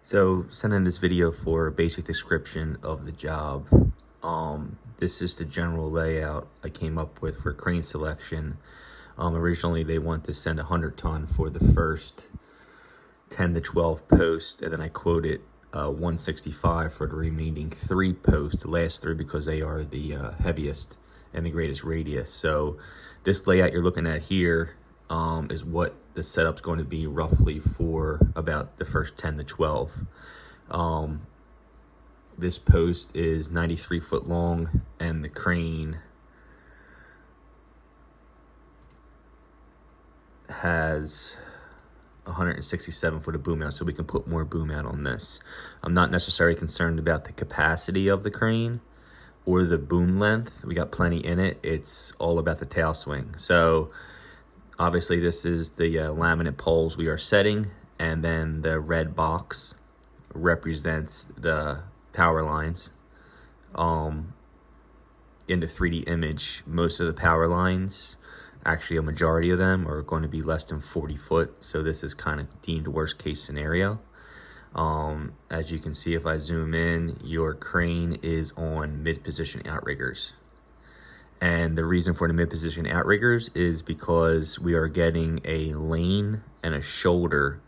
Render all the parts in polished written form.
So sending this video for a basic description of the job. This is the general layout I came up with for crane selection. Originally they want to send 100 ton for the first 10 to 12 posts, and then I quoted 165 for the remaining 3 posts, the last 3 because they are the heaviest and the greatest radius. So this layout you're looking at here is what the setup's going to be roughly for about the first 10 to 12. This post is 93 foot long, and the crane has 167 foot of boom out, so we can put more boom out on this. I'm not necessarily concerned about the capacity of the crane or the boom length. We got plenty in it. It's all about the tail swing. So obviously this is the laminate poles we are setting, and then the red box represents the power lines. In the 3D image, most of the power lines, actually a majority of them, are going to be less than 40 foot. So this is kind of deemed worst case scenario. As you can see, if I zoom in, your crane is on mid-position outriggers. And the reason for the mid-position outriggers is because we are getting a lane and a shoulder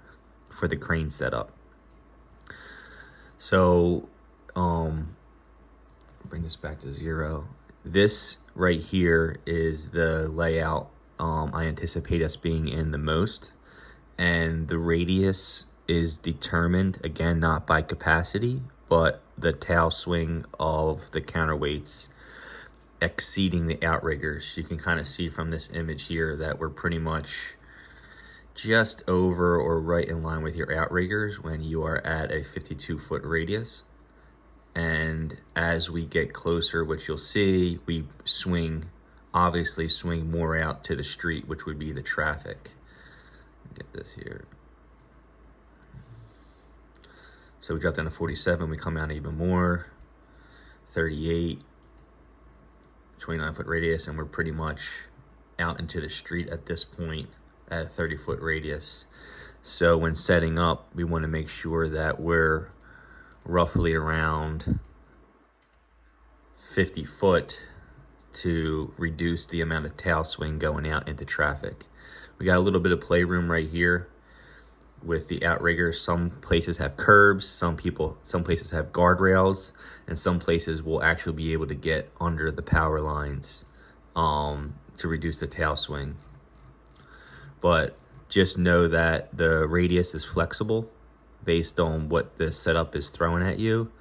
for the crane setup. So bring this back to 0. This right here is the layout I anticipate us being in the most, and the radius is determined, again, not by capacity, but the tail swing of the counterweights exceeding the outriggers. You can kind of see from this image here that we're pretty much just over or right in line with your outriggers when you are at a 52 foot radius. And as we get closer, what you'll see, we obviously swing more out to the street, which would be the traffic. Get this here. So we drop down to 47, we come out even more, 38, 29 foot radius, and we're pretty much out into the street at this point at a 30 foot radius. So when setting up, we want to make sure that we're roughly around 50 foot to reduce the amount of tail swing going out into traffic. We got a little bit of playroom right here with the outriggers. Some places have curbs, some places have guardrails, and some places will actually be able to get under the power lines to reduce the tail swing. But just know that the radius is flexible based on what the setup is throwing at you,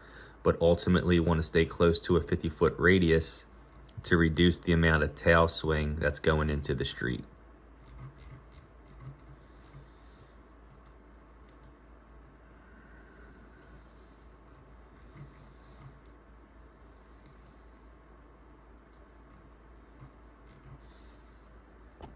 but ultimately you want to stay close to a 50 foot radius to reduce the amount of tail swing that's going into the street.